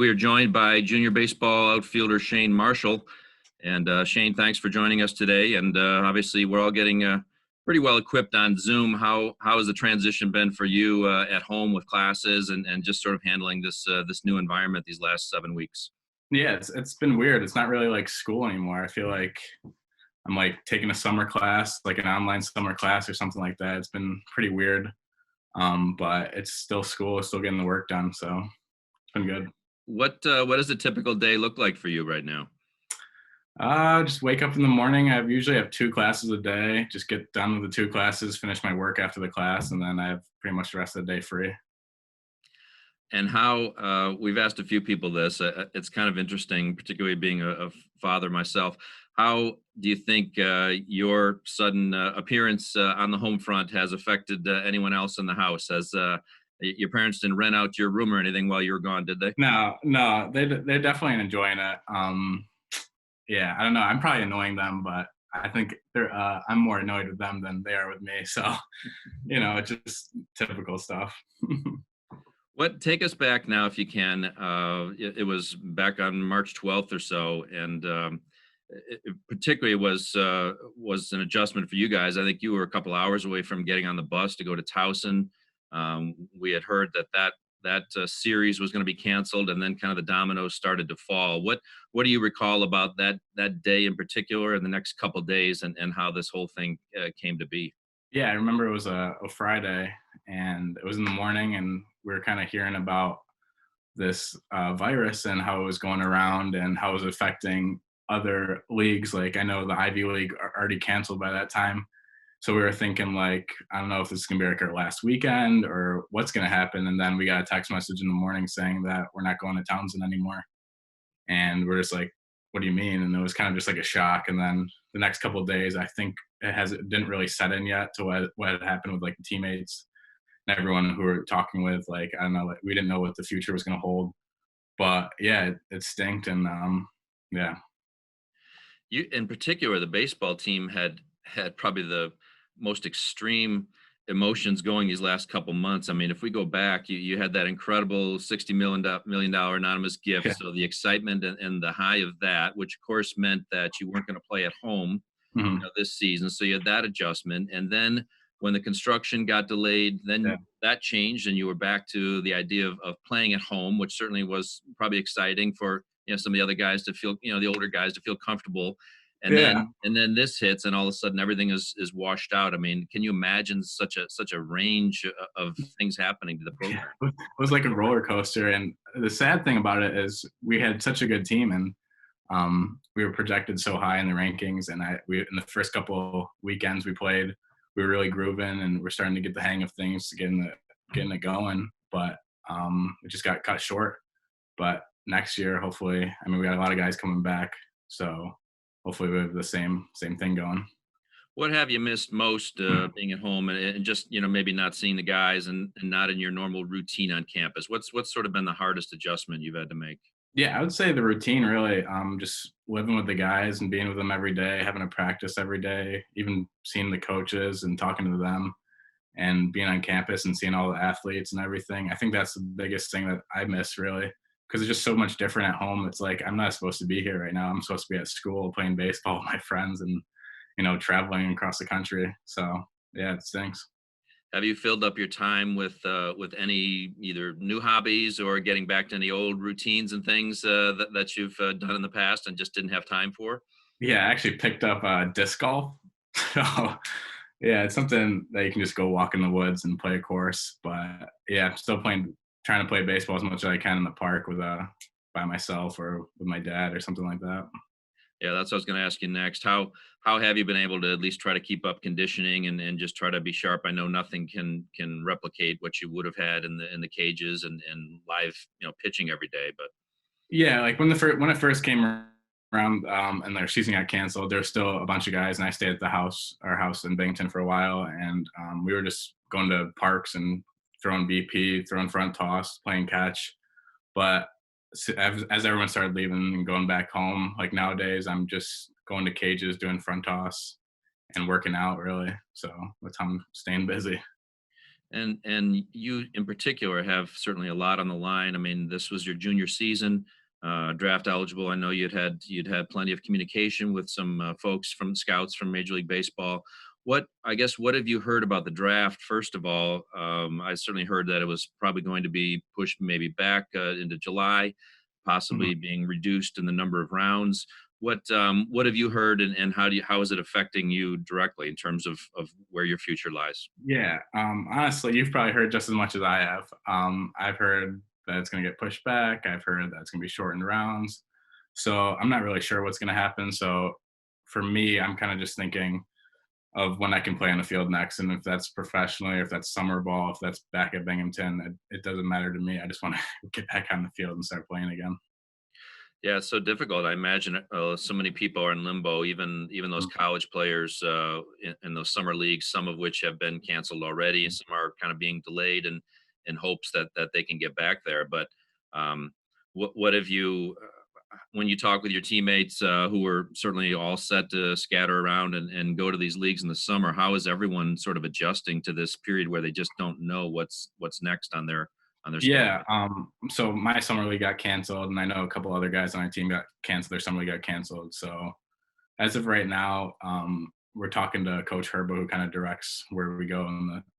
we are joined by junior baseball outfielder Shane Marshall. And Shane, thanks for joining us today. And obviously, we're all getting pretty well equipped on Zoom. How has the transition been for you at home with classes and just sort of handling this new environment these last 7 weeks? Yeah, it's been weird. It's not really like school anymore. I feel like I'm like taking a summer class, like an online summer class or something like that. It's been pretty weird. But it's still school, still getting the work done. So it's been good. What does a typical day look like for you right now? Just wake up in the morning. I usually have 2 classes a day. Just get done with the 2 classes, finish my work after the class, and then I have pretty much the rest of the day free. And how we've asked a few people this. It's kind of interesting, particularly being a father myself. How do you think your sudden appearance on the home front has affected anyone else in the house? As your parents didn't rent out your room or anything while you were gone, did they? No, they're definitely enjoying it. Yeah, I don't know. I'm probably annoying them, but I think I'm more annoyed with them than they are with me. So, it's just typical stuff. Take us back now, if you can. It was back on March 12th or so, and particularly was an adjustment for you guys. I think you were a couple hours away from getting on the bus to go to Towson. We had heard that series was going to be canceled, and then kind of the dominoes started to fall. What do you recall about that day in particular, and the next couple of days, and how this whole thing came to be? Yeah, I remember it was a Friday, and it was in the morning, and we were kind of hearing about this virus and how it was going around and how it was affecting other leagues. Like I know the Ivy League already canceled by that time. So we were thinking like, I don't know if this is going to be like our last weekend or what's going to happen. And then we got a text message in the morning saying that we're not going to Townsend anymore. And we're just like, what do you mean? And it was kind of just like a shock. And then the next couple of days, I think it didn't really set in yet to what had happened with like the teammates and everyone who we're talking with. Like, I don't know, like we didn't know what the future was going to hold. But yeah, it stinked. And yeah. You, in particular, the baseball team had probably the most extreme emotions going these last couple months. I mean, if we go back, you had that incredible $60 million anonymous gift. Yeah. So the excitement and the high of that, which of course meant that you weren't going to play at home Mm-hmm. this season. So you had that adjustment. And then when the construction got delayed, then Yeah. that changed and you were back to the idea of playing at home, which certainly was probably exciting for some of the other guys to feel, the older guys to feel comfortable. And Yeah. then this hits, and all of a sudden everything is washed out. I mean, can you imagine such a range of things happening to the program? It was like a roller coaster. And the sad thing about it is we had such a good team, and we were projected so high in the rankings. And in the first couple weekends we played, we were really grooving, and we're starting to get the hang of things, getting it going. But it just got cut short. But next year, hopefully, I mean, we got a lot of guys coming back, so hopefully we have the same thing going. What have you missed most being at home and just maybe not seeing the guys and not in your normal routine on campus? What's sort of been the hardest adjustment you've had to make? Yeah, I would say the routine really, just living with the guys and being with them every day, having a practice every day, even seeing the coaches and talking to them and being on campus and seeing all the athletes and everything. I think that's the biggest thing that I miss really, because it's just so much different at home. It's like, I'm not supposed to be here right now. I'm supposed to be at school playing baseball with my friends and, traveling across the country. So yeah, it stinks. Have you filled up your time with any either new hobbies or getting back to any old routines and things that you've done in the past and just didn't have time for? Yeah, I actually picked up disc golf. So yeah, it's something that you can just go walk in the woods and play a course. But yeah, I'm still trying to play baseball as much as I can in the park with by myself or with my dad or something like that. Yeah, that's what I was going to ask you next. How have you been able to at least try to keep up conditioning and just try to be sharp? I know nothing can replicate what you would have had in the cages and live pitching every day, but Yeah, like when it first came around, and their season got canceled, there was still a bunch of guys, and I stayed at our house in Binghamton for a while, and we were just going to parks and throwing BP, throwing front toss, playing catch. But as everyone started leaving and going back home, like nowadays, I'm just going to cages, doing front toss, and working out really. So that's how I'm staying busy. And you in particular have certainly a lot on the line. I mean, this was your junior season, draft eligible. I know you'd had plenty of communication with some folks from scouts from Major League Baseball. What have you heard about the draft? First of all, I certainly heard that it was probably going to be pushed maybe back into July, Mhm. possibly being reduced in the number of rounds. What have you heard, and how is it affecting you directly in terms of where your future lies? Yeah, honestly, you've probably heard just as much as I have. I've heard that it's going to get pushed back. I've heard that it's going to be shortened rounds. So I'm not really sure what's going to happen. So for me, I'm kind of just thinking of when I can play on the field next, and if that's professionally, or if that's summer ball, if that's back at Binghamton, it doesn't matter to me. I just want to get back on the field and start playing again. Yeah, it's so difficult. I imagine so many people are in limbo. Even those Mm. college players in those summer leagues, some of which have been canceled already, and some are kind of being delayed in hopes that they can get back there. But um, what have you when you talk with your teammates who are certainly all set to scatter around and go to these leagues in the summer? How is everyone sort of adjusting to this period where they just don't know what's next on their schedule? Yeah. So my summer league got canceled, and I know a couple other guys on our team got canceled. Their summer league got canceled. So as of right now, we're talking to Coach Herbo, who kind of directs where we go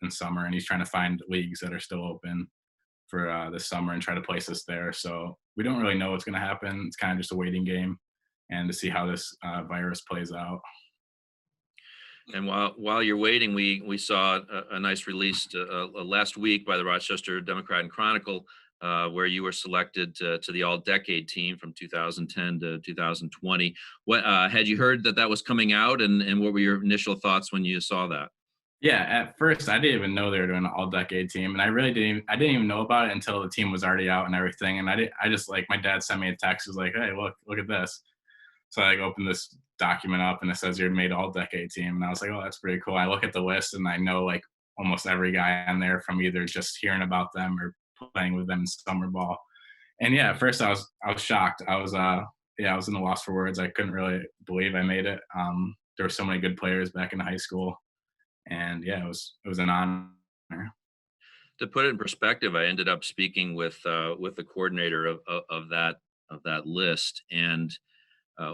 in summer, and he's trying to find leagues that are still open for this summer and try to place us there. So we don't really know what's going to happen. It's kind of just a waiting game, and to see how this virus plays out. And while you're waiting, we saw a nice release last week by the Rochester Democrat and Chronicle, where you were selected to the All Decade team from 2010 to 2020. What had you heard that was coming out, and what were your initial thoughts when you saw that? Yeah, at first I didn't even know they were doing an all-decade team, and I really didn't even know about it until the team was already out and everything. And I just like my dad sent me a text, was like, "Hey, look at this." So I like opened this document up, and it says you're made all-decade team, and I was like, "Oh, that's pretty cool." I look at the list, and I know like almost every guy on there from either just hearing about them or playing with them in summer ball. And yeah, at first I was shocked. I was in a loss for words. I couldn't really believe I made it. There were so many good players back in high school, and yeah, it was an honor. To put it in perspective, I ended up speaking with the coordinator of that list, and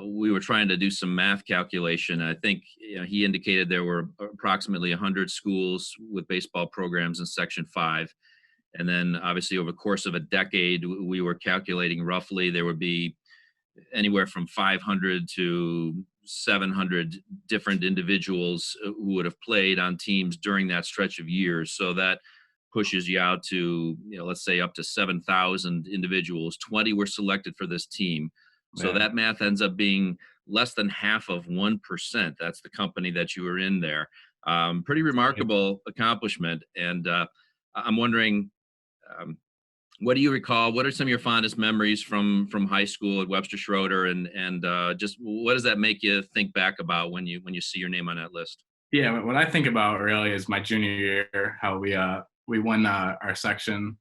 we were trying to do some math calculation. I think he indicated there were approximately 100 schools with baseball programs in Section 5. And then, obviously, over the course of a decade, we were calculating roughly there would be anywhere from 500 to 700 different individuals who would have played on teams during that stretch of years. So that pushes you out to, let's say up to 7,000 individuals. 20 were selected for this team. So Yeah. that math ends up being less than half of 1%. That's the company that you were in there. Pretty remarkable accomplishment. And I'm wondering, um, what do you recall? What are some of your fondest memories from high school at Webster Schroeder, and just what does that make you think back about when you see your name on that list? Yeah, what I think about really is my junior year, how we won our section,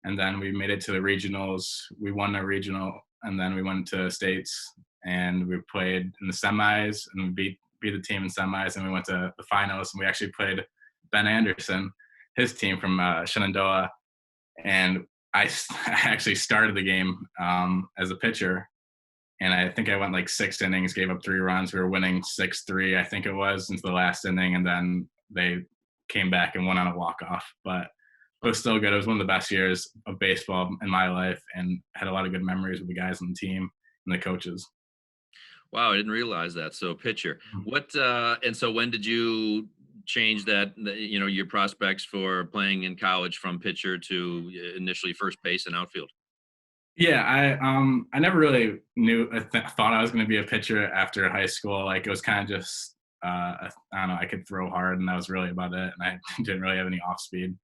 and then we made it to the regionals. We won a regional, and then we went to states, and we played in the semis, and we beat the team in semis, and we went to the finals, and we actually played Ben Anderson, his team from Shenandoah, and I actually started the game as a pitcher, and I think I went like 6 innings, gave up 3 runs. We were winning 6-3, I think it was, into the last inning, and then they came back and won on a walk off. But it was still good. It was one of the best years of baseball in my life, and had a lot of good memories with the guys on the team and the coaches. Wow, I didn't realize that. So pitcher. And so when did you change your prospects for playing in college from pitcher to initially first base and outfield? Yeah, I never really thought I was going to be a pitcher after high school. Like it was kind of just I don't know, I could throw hard, and that was really about it. And I didn't really have any off speed.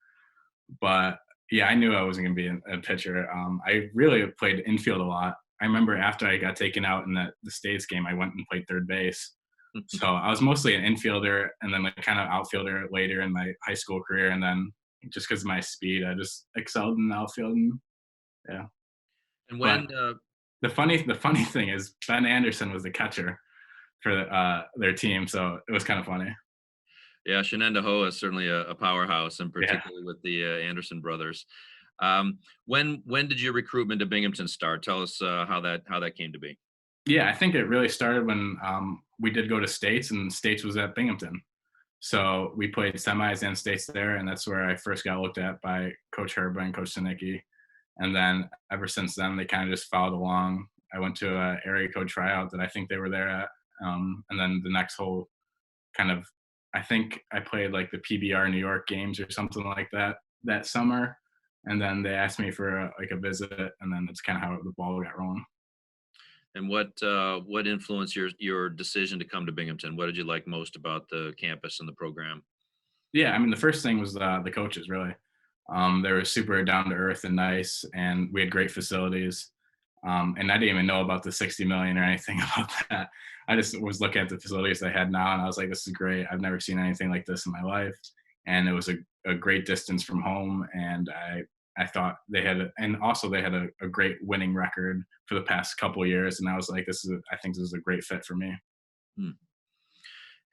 But yeah, I knew I wasn't going to be a pitcher. I really played infield a lot. I remember after I got taken out in the States game, I went and played third base. So I was mostly an infielder, and then like kind of outfielder later in my high school career. And then just because of my speed, I just excelled in the outfield. And yeah. And But when the funny thing is Ben Anderson was the catcher for their team, so it was kind of funny. Yeah, Shenendehowa is certainly a powerhouse, and Yeah. particularly with the Anderson brothers. When did your recruitment to Binghamton start? Tell us how that came to be. Yeah, I think it really started when we did go to states, and states was at Binghamton. So we played semis and states there, and that's where I first got looked at by Coach Herba and Coach Sinicki. And then ever since then, they kind of just followed along. I went to a area code tryout that I think they were there at, and then the next whole kind of, I think I played like the PBR New York games or something like that that summer, and then they asked me for like a visit, and then that's kind of how the ball got rolling. And what influenced your decision to come to Binghamton? What did you like most about the campus and the program? Yeah, I mean, the first thing was the coaches, really. They were super down to earth and nice, and we had great facilities. And I didn't even know about the 60 million or anything about that. I just was looking at the facilities they had now, and I was like, "This is great. I've never seen anything like this in my life." And it was a great distance from home, and I thought they had, and also they had a great winning record for the past couple of years, and I was like, I think this is a great fit for me. Hmm.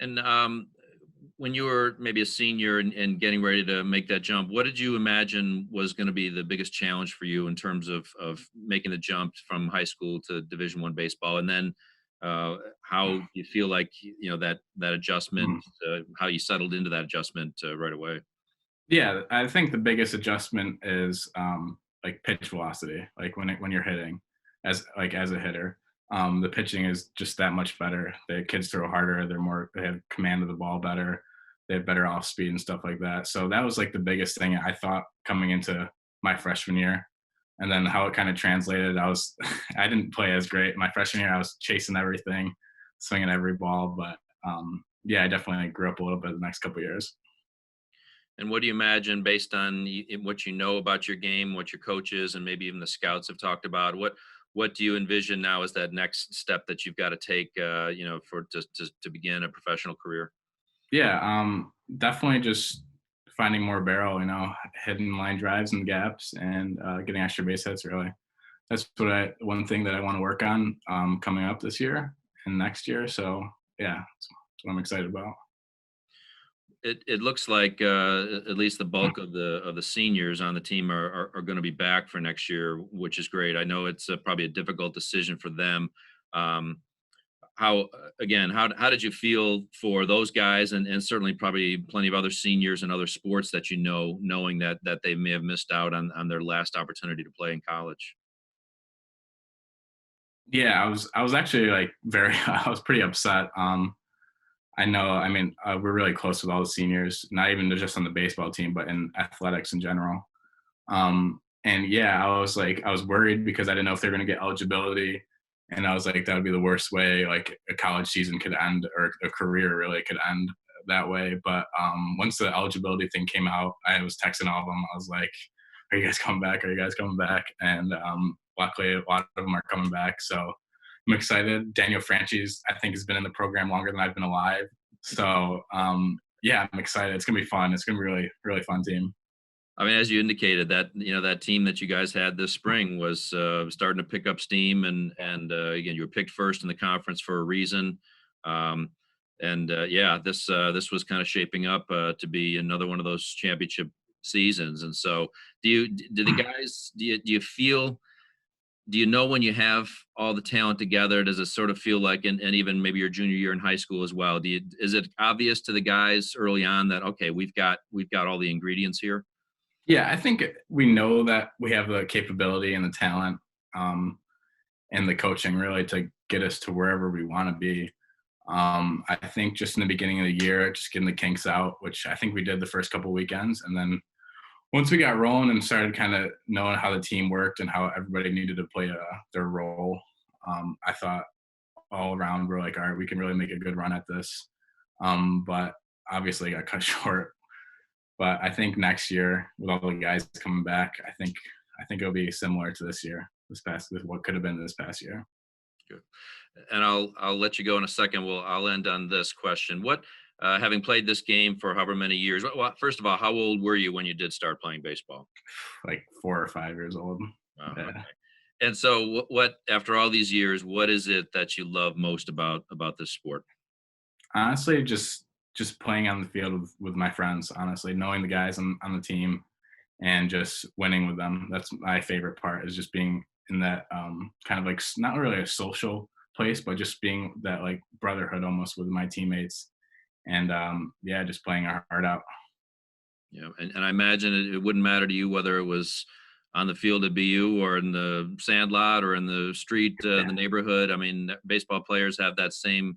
And when you were maybe a senior and getting ready to make that jump, what did you imagine was going to be the biggest challenge for you in terms of making the jump from high school to Division One baseball, and then how you feel like that adjustment, how you settled into that adjustment right away? Yeah, I think the biggest adjustment is like pitch velocity. Like when you're hitting, as a hitter, the pitching is just that much better. The kids throw harder. They have command of the ball better. They have better off speed and stuff like that. So that was like the biggest thing I thought coming into my freshman year. And then how it kind of translated, I didn't play as great my freshman year. I was chasing everything, swinging every ball, but yeah, I definitely grew up a little bit the next couple years. And what do you imagine, based on what you know about your game, what your coaches and maybe even the scouts have talked about? What do you envision now as that next step that you've got to take, for to begin a professional career? Yeah, definitely just finding more barrel, hitting line drives and gaps and getting extra base hits. Really, that's one thing that I want to work on coming up this year and next year. So yeah, that's what I'm excited about. It looks like at least the bulk of the seniors on the team are going to be back for next year, which is great. I know it's probably a difficult decision for them. Um, how did you feel for those guys, and certainly probably plenty of other seniors and other sports that knowing that they may have missed out on their last opportunity to play in college? Yeah, I was actually like very I was pretty upset. I know, I mean, we're really close with all the seniors, not even just on the baseball team, but in athletics in general. And yeah, I was worried because I didn't know if they were going to get eligibility. And I was like, that would be the worst way like a college season could end, or a career really could end that way. But once the eligibility thing came out, I was texting all of them. I was like, are you guys coming back? Are you guys coming back? And luckily, a lot of them are coming back. So I'm excited. Daniel Franchi's, I think, has been in the program longer than I've been alive. So yeah, I'm excited. It's gonna be fun. It's gonna be really, really fun team. I mean, as you indicated, that team that you guys had this spring was starting to pick up steam, and again, you were picked first in the conference for a reason. Um, and yeah, this was kind of shaping up to be another one of those championship seasons. And so, do the guys do you feel? Do you know when you have all the talent together? Does it sort of feel like, and even maybe your junior year in high school as well? Is it obvious to the guys early on that okay, we've got all the ingredients here? Yeah, I think we know that we have the capability and the talent, um, and the coaching really to get us to wherever we want to be. I think just in the beginning of the year, just getting the kinks out, which I think we did the first couple weekends, and then once we got rolling and started kind of knowing how the team worked and how everybody needed to play their role, I thought all around we're like, all right, we can really make a good run at this. But obviously got cut short. But I think next year with all the guys coming back, I think it'll be similar to this year. This what could have been this past year. Good. And I'll let you go in a second. I'll end on this question. What having played this game for however many years, well, first of all, how old were you when you did start playing baseball? Like 4 or 5 years old. Wow, Yeah. okay. And so what after all these years, what is it that you love most about this sport? Honestly, just just playing on the field with my friends, honestly, knowing the guys on the team and just winning with them. That's my favorite part, is just being in that kind of like not really a social place, but just being that like brotherhood almost with my teammates. And yeah, just playing our heart out. Yeah, and I imagine it wouldn't matter to you whether it was on the field at BU or in the sand lot or in the street, in Yeah, the neighborhood. I mean, baseball players have that same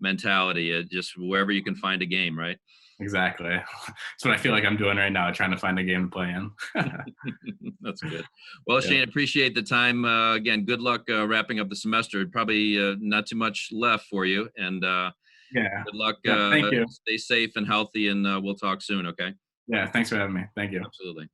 mentality. Just wherever you can find a game, right? exactly. That's what I feel like I'm doing right now, trying to find a game to play in. That's good. Well, Yeah. Shane, appreciate the time. Again, good luck wrapping up the semester. Probably not too much left for you, and Yeah. good luck. Yeah. Thank you. Stay safe and healthy, and we'll talk soon. Okay. Yeah. Thanks for having me. Thank you. Absolutely.